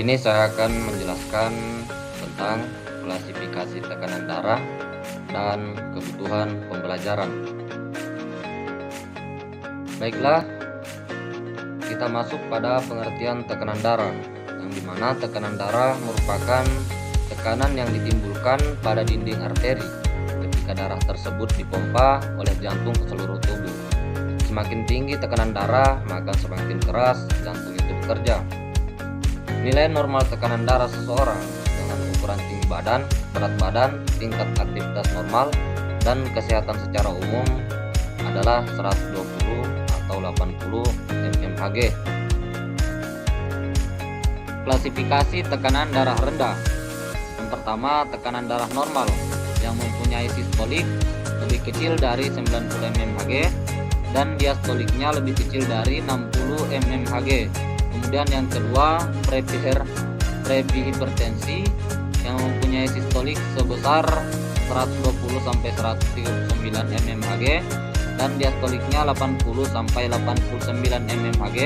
ini saya akan menjelaskan tentang klasifikasi tekanan darah dan kebutuhan pembelajaran. Baiklah, kita masuk pada pengertian tekanan darah, yang dimana tekanan darah merupakan tekanan yang ditimbulkan pada dinding arteri ketika darah tersebut dipompa oleh jantung ke seluruh tubuh. Semakin tinggi tekanan darah, maka semakin keras jantung itu bekerja. Nilai normal tekanan darah seseorang dengan ukuran tinggi badan, berat badan, tingkat aktivitas normal, dan kesehatan secara umum adalah 120 atau 80 mmHg. Klasifikasi tekanan darah rendah. Yang pertama, tekanan darah normal yang mempunyai sistolik lebih kecil dari 90 mmHg dan diastoliknya lebih kecil dari 60 mmHg. Kemudian yang kedua, prehipertensi yang mempunyai sistolik sebesar 120 sampai 139 mmHg dan diastoliknya 80 sampai 89 mmHg.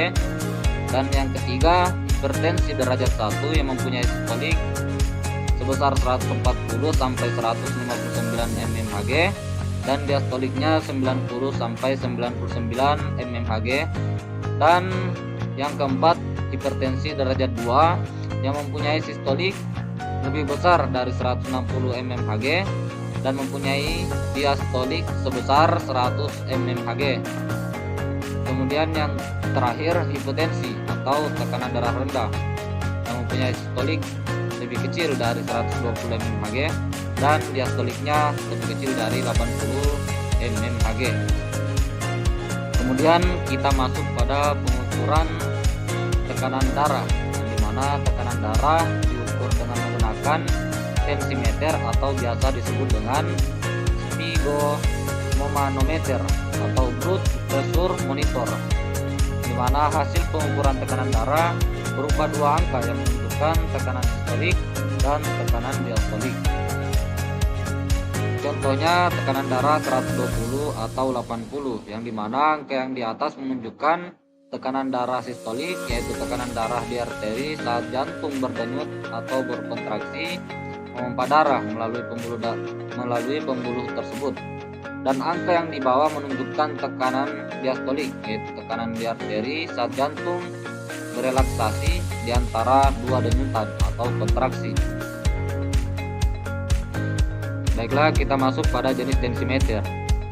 Dan yang ketiga, hipertensi derajat 1 yang mempunyai sistolik sebesar 140 sampai 159 mmHg dan diastoliknya 90 sampai 99 mmHg. Dan yang keempat, hipertensi derajat 2 yang mempunyai sistolik lebih besar dari 160 mmHg dan mempunyai diastolik sebesar 100 mmHg. Kemudian yang terakhir, hipotensi atau tekanan darah rendah yang mempunyai sistolik lebih kecil dari 120 mmHg dan diastoliknya lebih kecil dari 80 mmHg. Kemudian kita masuk pada pengukuran tekanan darah, di mana tekanan darah diukur dengan menggunakan tensimeter atau biasa disebut dengan sphygmomanometer atau blood pressure monitor, di mana hasil pengukuran tekanan darah berupa dua angka yang menunjukkan tekanan sistolik dan tekanan diastolik. Contohnya tekanan darah 120 atau 80, yang dimana angka yang di atas menunjukkan tekanan darah sistolik, yaitu tekanan darah di arteri saat jantung berdenyut atau berkontraksi memompa darah melalui pembuluh tersebut. Dan angka yang di bawah menunjukkan tekanan diastolik, yaitu tekanan di arteri saat jantung berelaksasi di antara dua denyutan atau kontraksi. Baiklah, kita masuk pada jenis tensimeter,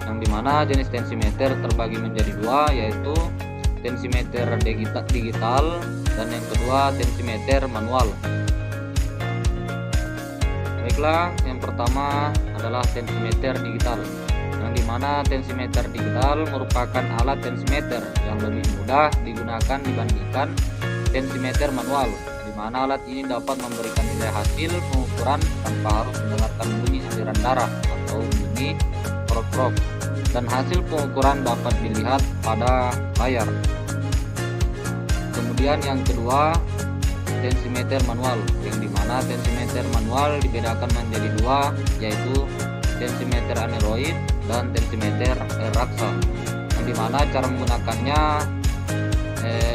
yang dimana jenis tensimeter terbagi menjadi dua, yaitu tensimeter digital dan yang kedua tensimeter manual. Baiklah, yang pertama adalah tensimeter digital, yang dimana tensimeter digital merupakan alat tensimeter yang lebih mudah digunakan dibandingkan tensimeter manual, di mana alat ini dapat memberikan nilai hasil pengukuran tanpa harus mendengarkan bunyi aliran darah atau bunyi prok-prok, dan hasil pengukuran dapat dilihat pada layar. Kemudian yang kedua, tensimeter manual, yang dimana tensimeter manual dibedakan menjadi dua, yaitu tensimeter aneroid dan tensimeter raksa, yang dimana cara menggunakannya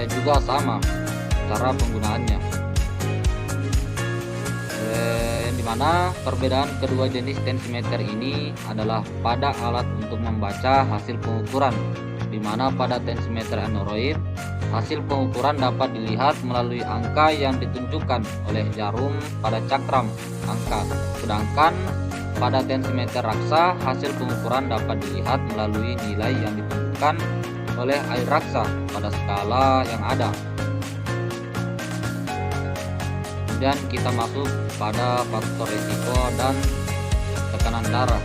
juga sama cara penggunaannya. Yang dimana perbedaan kedua jenis tensimeter ini adalah pada alat untuk membaca hasil pengukuran, dimana pada tensimeter aneroid hasil pengukuran dapat dilihat melalui angka yang ditunjukkan oleh jarum pada cakram angka, sedangkan pada tensimeter raksa hasil pengukuran dapat dilihat melalui nilai yang ditunjukkan oleh air raksa pada skala yang ada. Kemudian kita masuk pada faktor risiko dan tekanan darah.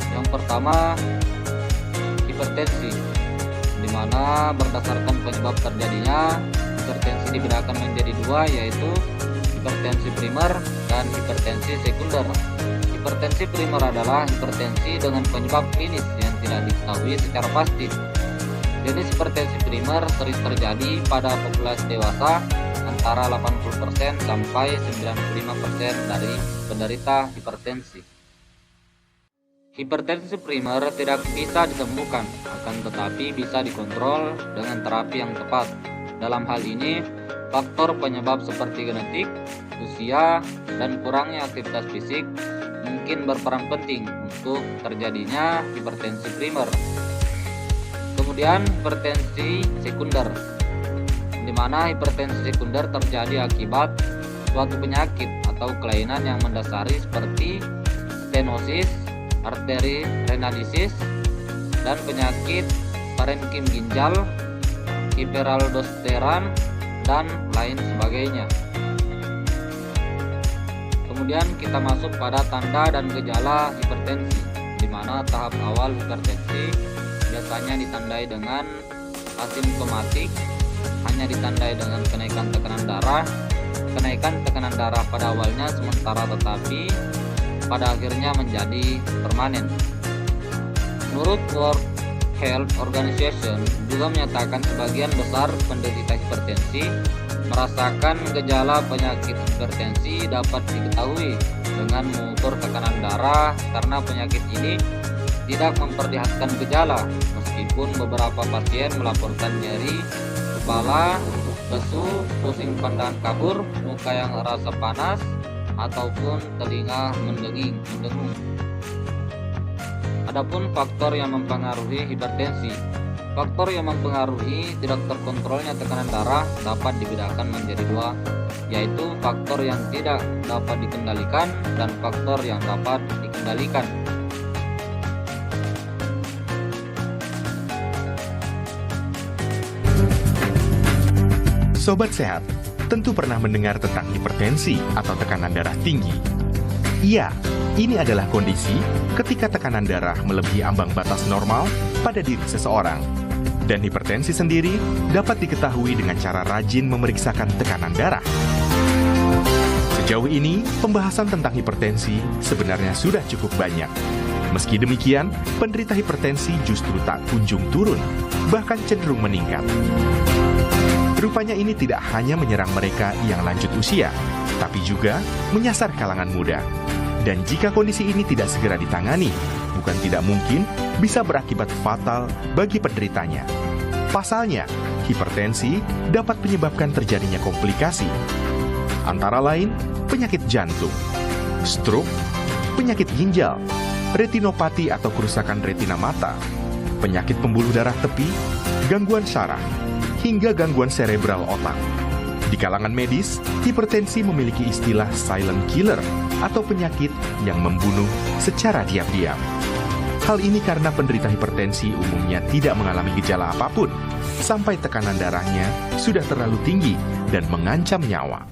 Yang pertama, hipertensi, di mana berdasarkan penyebab terjadinya hipertensi dibedakan menjadi dua, yaitu hipertensi primer dan hipertensi sekunder. Hipertensi primer adalah hipertensi dengan penyebab klinis yang tidak diketahui secara pasti. Jenis hipertensi primer sering terjadi pada populasi dewasa antara 80% sampai 95% dari penderita hipertensi. Hipertensi primer tidak bisa disembuhkan, akan tetapi bisa dikontrol dengan terapi yang tepat. Dalam hal ini, Faktor penyebab seperti genetik, usia, dan kurangnya aktivitas fisik mungkin berperan penting untuk terjadinya hipertensi primer. Kemudian hipertensi sekunder, di mana hipertensi sekunder terjadi akibat suatu penyakit atau kelainan yang mendasari seperti stenosis, arteri renalisis, dan penyakit parenkim ginjal, hiperaldosteron, dan lain sebagainya. Kemudian kita masuk pada tanda dan gejala hipertensi, di mana tahap awal hipertensi biasanya ditandai dengan asimptomatik, hanya ditandai dengan kenaikan tekanan darah. Kenaikan tekanan darah pada awalnya sementara, tetapi pada akhirnya menjadi permanen. Menurut World Health Organization juga menyatakan sebagian besar penderita hipertensi merasakan gejala penyakit hipertensi dapat diketahui dengan mengukur tekanan darah, karena penyakit ini tidak memperlihatkan gejala, meskipun beberapa pasien melaporkan nyeri kepala, lesu, pusing pandangan kabur, muka yang rasa panas, ataupun telinga mendengung. Adapun faktor yang mempengaruhi hipertensi. Faktor yang mempengaruhi tidak terkontrolnya tekanan darah dapat dibedakan menjadi dua, yaitu faktor yang tidak dapat dikendalikan dan faktor yang dapat dikendalikan. Sobat Sehat, tentu pernah mendengar tentang hipertensi atau tekanan darah tinggi. Iya, ini adalah kondisi ketika tekanan darah melebihi ambang batas normal pada diri seseorang. Dan hipertensi sendiri dapat diketahui dengan cara rajin memeriksakan tekanan darah. Sejauh ini, pembahasan tentang hipertensi sebenarnya sudah cukup banyak. Meski demikian, penderita hipertensi justru tak kunjung turun, bahkan cenderung meningkat. Rupanya ini tidak hanya menyerang mereka yang lanjut usia, tapi juga menyasar kalangan muda. Dan jika kondisi ini tidak segera ditangani, bukan tidak mungkin bisa berakibat fatal bagi penderitanya. Pasalnya, hipertensi dapat menyebabkan terjadinya komplikasi, antara lain penyakit jantung, stroke, penyakit ginjal, retinopati atau kerusakan retina mata, penyakit pembuluh darah tepi, gangguan saraf, hingga gangguan serebral otak. Di kalangan medis, hipertensi memiliki istilah silent killer atau penyakit yang membunuh secara diam-diam. Hal ini karena penderita hipertensi umumnya tidak mengalami gejala apapun sampai tekanan darahnya sudah terlalu tinggi dan mengancam nyawa.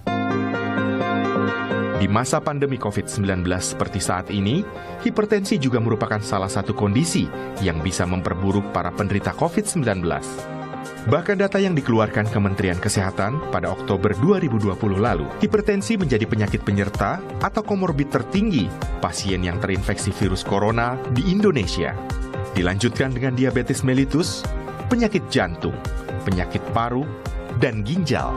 Di masa pandemi COVID-19 seperti saat ini, hipertensi juga merupakan salah satu kondisi yang bisa memperburuk para penderita COVID-19. Bahkan data yang dikeluarkan Kementerian Kesehatan pada Oktober 2020 lalu, hipertensi menjadi penyakit penyerta atau komorbid tertinggi pasien yang terinfeksi virus corona di Indonesia. Dilanjutkan dengan diabetes mellitus, penyakit jantung, penyakit paru, dan ginjal.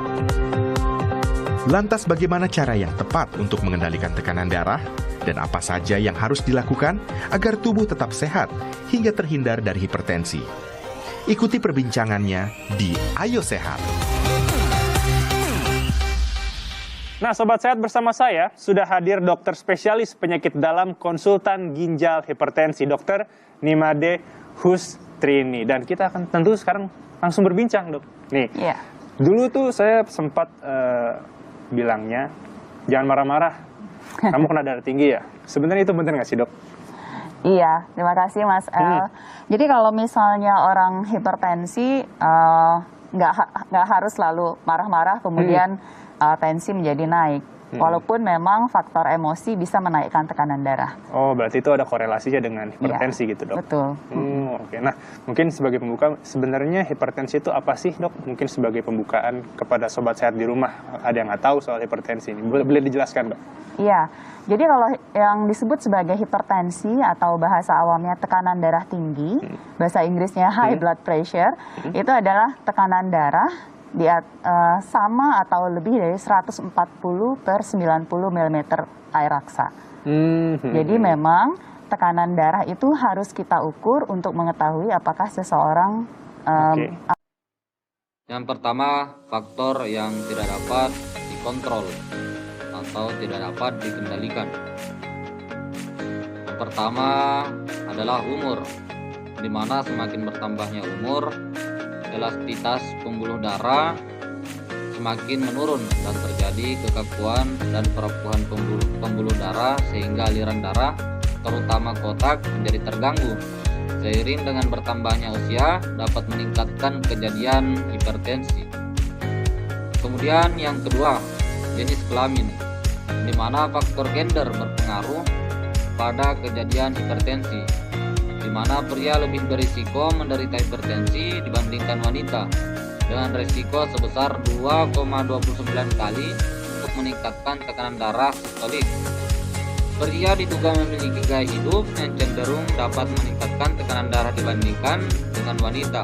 Lantas bagaimana cara yang tepat untuk mengendalikan tekanan darah? Dan apa saja yang harus dilakukan agar tubuh tetap sehat hingga terhindar dari hipertensi? Ikuti perbincangannya di Ayo Sehat. Nah, Sobat Sehat, bersama saya sudah hadir dokter spesialis penyakit dalam konsultan ginjal hipertensi, Dr. Nimade Hustrini. Dan kita akan tentu sekarang langsung berbincang, Dok. Nih, dulu tuh saya sempat bilangnya, jangan marah-marah, kamu kena darah tinggi ya. Sebenarnya itu benar nggak sih, Dok? Iya, terima kasih Mas El. Jadi kalau misalnya orang hipertensi nggak harus selalu marah-marah kemudian tensi menjadi naik. Walaupun memang faktor emosi bisa menaikkan tekanan darah. Oh, berarti itu ada korelasinya dengan hipertensi gitu, Dok? Betul. Oke. Nah, mungkin sebagai pembuka, sebenarnya hipertensi itu apa sih, Dok? Mungkin sebagai pembukaan kepada Sobat Sehat di rumah, ada yang nggak tahu soal hipertensi ini. Boleh dijelaskan, Dok? Iya, jadi kalau yang disebut sebagai hipertensi atau bahasa awamnya tekanan darah tinggi, bahasa Inggrisnya high blood pressure, itu adalah tekanan darah sama atau lebih dari 140/90 mm air raksa. Jadi memang tekanan darah itu harus kita ukur untuk mengetahui apakah seseorang Yang pertama, faktor yang tidak dapat dikontrol atau tidak dapat dikendalikan. Yang pertama adalah umur, di mana semakin bertambahnya umur, elastisitas pembuluh darah semakin menurun dan terjadi kekakuan dan perapuhan pembuluh darah sehingga aliran darah terutama ke otak menjadi terganggu. Seiring dengan bertambahnya usia dapat meningkatkan kejadian hipertensi. Kemudian yang kedua, jenis kelamin, di mana faktor gender berpengaruh pada kejadian hipertensi, di mana pria lebih berisiko menderita hipertensi dibandingkan wanita dengan risiko sebesar 2,29 kali untuk meningkatkan tekanan darah sistolik. Pria diduga memiliki gaya hidup yang cenderung dapat meningkatkan tekanan darah dibandingkan dengan wanita.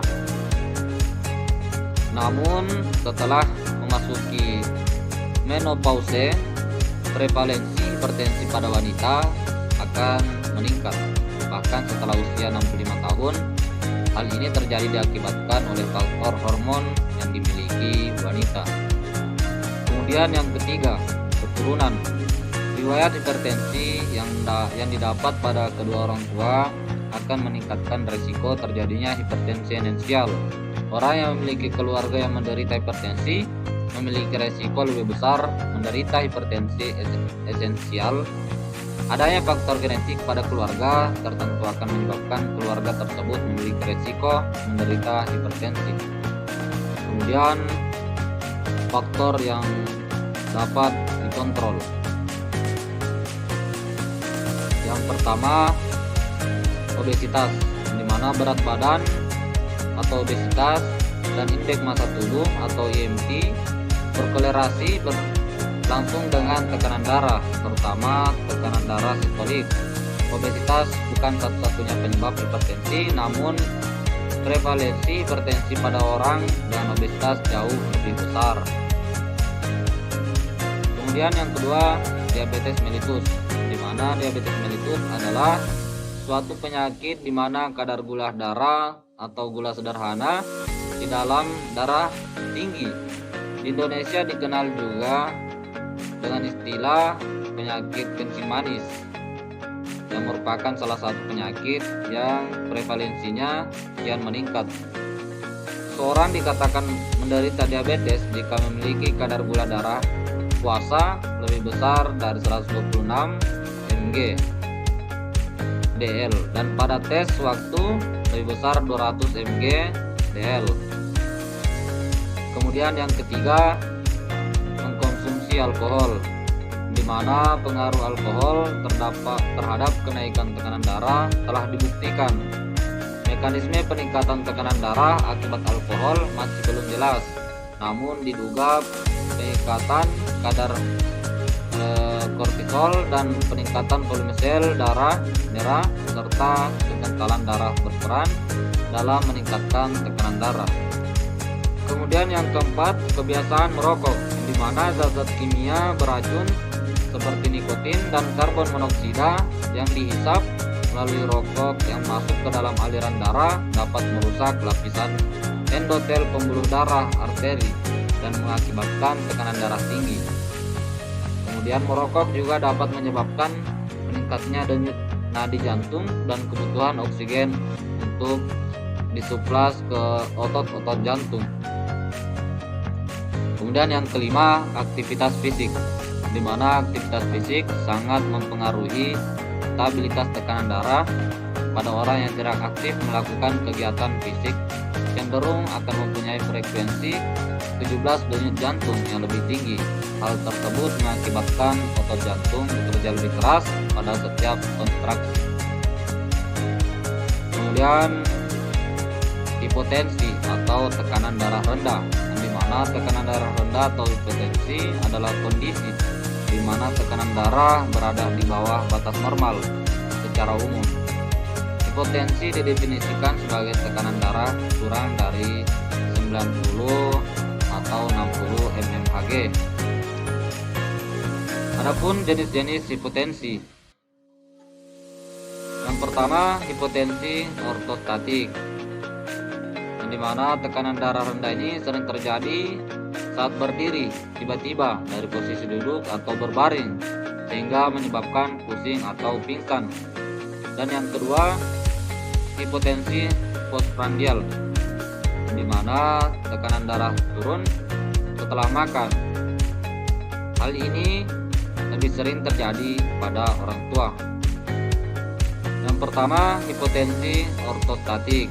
Namun setelah memasuki menopause, prevalensi hipertensi pada wanita akan meningkat. Bahkan setelah usia 65 tahun, hal ini terjadi diakibatkan oleh faktor hormon yang dimiliki wanita. Kemudian yang ketiga, keturunan. Riwayat hipertensi yang didapat pada kedua orang tua akan meningkatkan risiko terjadinya hipertensi esensial. Orang yang memiliki keluarga yang menderita hipertensi memiliki risiko lebih besar menderita hipertensi esensial. Adanya faktor genetik pada keluarga tertentu akan menyebabkan keluarga tersebut memiliki risiko menderita hipertensi. Kemudian faktor yang dapat dikontrol. Yang pertama, obesitas, di mana berat badan atau obesitas dan indeks massa tubuh atau IMT berkolerasi langsung dengan tekanan darah, terutama tekanan darah sistolik. Obesitas bukan satu-satunya penyebab hipertensi, namun prevalensi hipertensi pada orang dengan obesitas jauh lebih besar. Kemudian yang kedua, diabetes mellitus, di mana diabetes mellitus adalah suatu penyakit di mana kadar gula darah atau gula sederhana di dalam darah tinggi. Di Indonesia dikenal juga dengan istilah penyakit kencing manis, yang merupakan salah satu penyakit yang prevalensinya kian meningkat. Seorang dikatakan menderita diabetes jika memiliki kadar gula darah puasa lebih besar dari 126 mg DL dan pada tes waktu lebih besar 200 mg DL. Kemudian yang ketiga, mengkonsumsi alkohol, di mana pengaruh alkohol terhadap kenaikan tekanan darah telah dibuktikan. Mekanisme peningkatan tekanan darah akibat alkohol masih belum jelas, namun diduga peningkatan kadar kortisol dan peningkatan volume sel darah merah serta kekentalan darah berperan dalam meningkatkan tekanan darah. Kemudian yang keempat, kebiasaan merokok, di mana zat-zat kimia beracun seperti nikotin dan karbon monoksida yang dihisap melalui rokok yang masuk ke dalam aliran darah dapat merusak lapisan endotel pembuluh darah arteri dan mengakibatkan tekanan darah tinggi. Kemudian merokok juga dapat menyebabkan meningkatnya denyut nadi jantung dan kebutuhan oksigen untuk disuplas ke otot-otot jantung. Kemudian yang kelima, aktivitas fisik, di mana aktivitas fisik sangat mempengaruhi stabilitas tekanan darah. Pada orang yang tidak aktif melakukan kegiatan fisik cenderung akan mempunyai frekuensi 17 denyut jantung yang lebih tinggi. Hal tersebut mengakibatkan otot jantung bekerja lebih keras pada setiap kontraksi. Kemudian hipotensi atau tekanan darah rendah, di mana tekanan darah rendah atau hipotensi adalah kondisi di mana tekanan darah berada di bawah batas normal secara umum. Hipotensi didefinisikan sebagai tekanan darah kurang dari 90 atau 60 mmHg. Adapun jenis-jenis hipotensi. Yang pertama, hipotensi ortostatik, di yang dimana tekanan darah rendah ini sering terjadi saat berdiri tiba-tiba dari posisi duduk atau berbaring sehingga menyebabkan pusing atau pingsan. Dan yang kedua, hipotensi postprandial, di mana tekanan darah turun setelah makan. Hal ini lebih sering terjadi pada orang tua. Yang pertama, hipotensi ortostatik,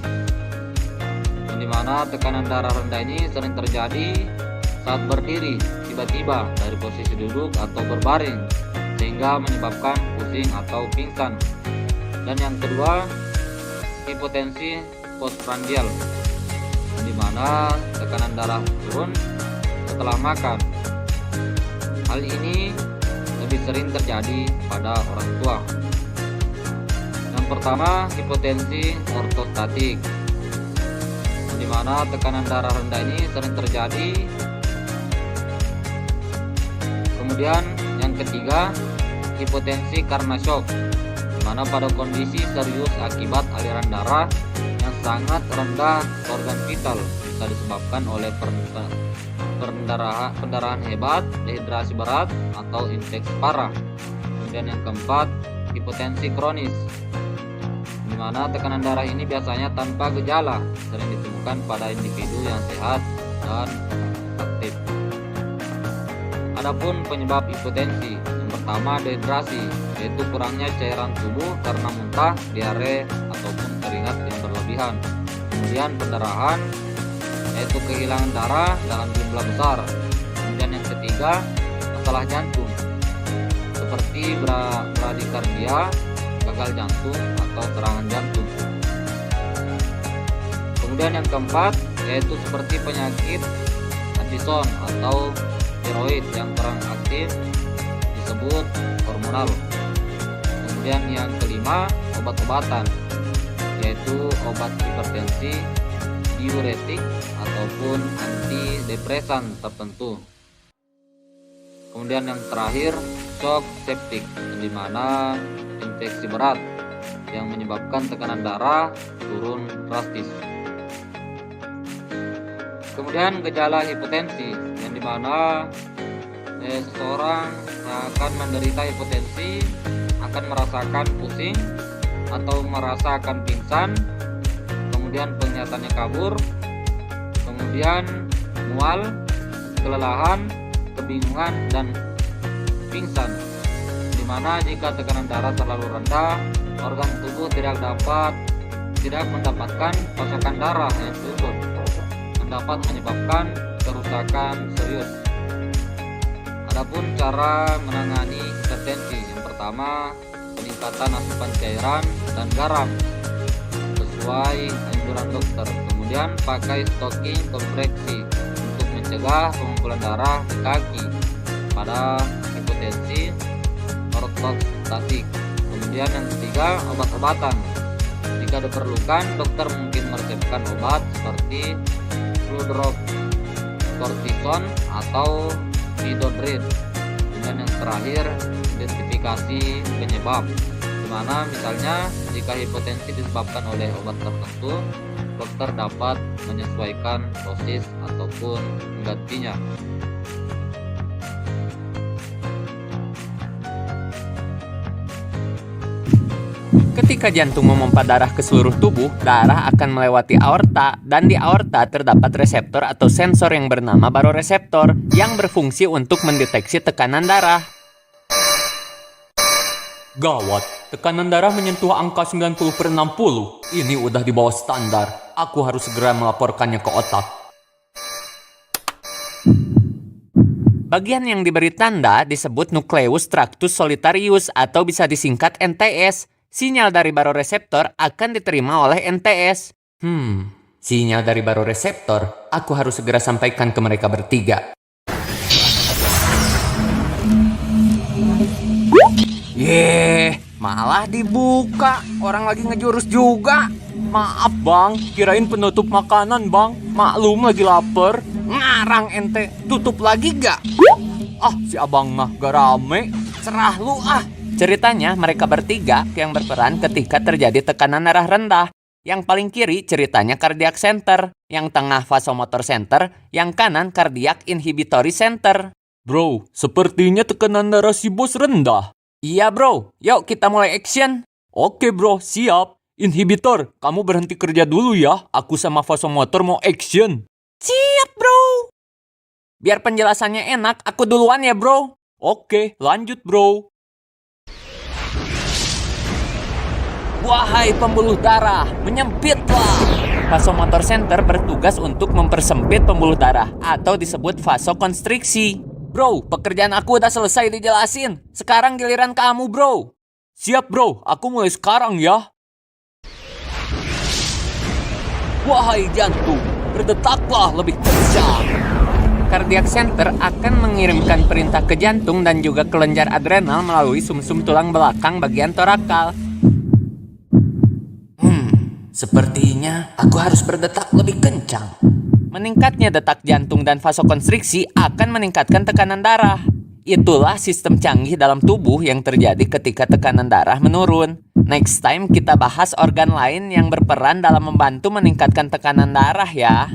yang dimana tekanan darah rendah ini sering terjadi saat berdiri tiba-tiba dari posisi duduk atau berbaring sehingga menyebabkan pusing atau pingsan. Dan yang kedua, hipotensi postprandial, di mana tekanan darah turun setelah makan. Hal ini lebih sering terjadi pada orang tua. Yang pertama, hipotensi ortostatik, di mana tekanan darah rendah ini sering terjadi. Kemudian yang ketiga, hipotensi karena shock, di mana pada kondisi serius akibat aliran darah yang sangat rendah ke organ vital bisa disebabkan oleh pendarahan hebat, dehidrasi berat, atau infeksi parah. Kemudian yang keempat, hipotensi kronis, di mana tekanan darah ini biasanya tanpa gejala, sering ditemukan pada individu yang sehat dan aktif. Adapun penyebab hipotensi, yang pertama dehidrasi, yaitu kurangnya cairan tubuh karena muntah, diare, ataupun keringat yang berlebihan. Kemudian pendarahan, yaitu kehilangan darah dalam jumlah besar. Kemudian yang ketiga, masalah jantung, seperti bradikardia, gagal jantung, atau serangan jantung. Kemudian yang keempat, yaitu seperti penyakit Addison atau tiroid yang kurang aktif, disebut hormonal. Kemudian yang kelima, obat-obatan, yaitu obat hipertensi, diuretik, ataupun antidepresan tertentu. Kemudian yang terakhir, shock septic, di mana infeksi berat yang menyebabkan tekanan darah turun drastis. Kemudian gejala hipotensi, yang dimana seseorang yang akan menderita hipotensi akan merasakan pusing atau merasakan pingsan, kemudian penglihatannya kabur, kemudian mual, kelelahan, kebingungan, dan pingsan. Dimana jika tekanan darah terlalu rendah, organ tubuh tidak mendapatkan pasokan darah yang cukup, dapat menyebabkan kerusakan serius. Adapun cara menangani hipertensi, yang pertama, peningkatan asupan cairan dan garam sesuai anjuran dokter. Kemudian pakai stocking kompreksi untuk mencegah pengumpulan darah di kaki pada hipotensi ortostatik. Kemudian yang ketiga, obat-obatan. Jika diperlukan, dokter mungkin meresepkan obat seperti fludrocortisone atau midodrine. Dan yang terakhir, identifikasi penyebab, di mana misalnya jika hipotensi disebabkan oleh obat tertentu, dokter dapat menyesuaikan dosis ataupun menggantinya. Ketika jantung memompa darah ke seluruh tubuh, darah akan melewati aorta, dan di aorta terdapat reseptor atau sensor yang bernama baroreseptor yang berfungsi untuk mendeteksi tekanan darah. Gawat, tekanan darah menyentuh angka 90/60. Ini udah di bawah standar. Aku harus segera melaporkannya ke otak. Bagian yang diberi tanda disebut nukleus tractus solitarius atau bisa disingkat NTS. Sinyal dari baroreseptor akan diterima oleh NTS. Sinyal dari baroreseptor, aku harus segera sampaikan ke mereka bertiga. Malah dibuka. Orang lagi ngejurus juga. Maaf bang, kirain penutup makanan bang. Maklum lagi lapar. Ngarang ente, tutup lagi gak? Si abang mah gak rame. Serah lu ah. Ceritanya mereka bertiga yang berperan ketika terjadi tekanan darah rendah. Yang paling kiri ceritanya cardiac center, yang tengah vasomotor center, yang kanan cardiac inhibitory center. Bro, sepertinya tekanan darah si bos rendah. Iya bro, yuk kita mulai action. Oke bro, siap. Inhibitor, kamu berhenti kerja dulu ya. Aku sama vasomotor mau action. Siap bro. Biar penjelasannya enak, aku duluan ya bro. Oke, lanjut bro. Wahai pembuluh darah, menyempitlah. Vasomotor center bertugas untuk mempersempit pembuluh darah atau disebut vasokonstriksi. Bro, pekerjaan aku udah selesai dijelasin. Sekarang giliran kamu, bro. Siap, bro. Aku mulai sekarang ya. Wahai jantung, berdetaklah lebih kencang. Cardiac center akan mengirimkan perintah ke jantung dan juga kelenjar adrenal melalui sumsum tulang belakang bagian torakal. Sepertinya aku harus berdetak lebih kencang. Meningkatnya detak jantung dan vasokonstriksi akan meningkatkan tekanan darah. Itulah sistem canggih dalam tubuh yang terjadi ketika tekanan darah menurun. Next time kita bahas organ lain yang berperan dalam membantu meningkatkan tekanan darah ya.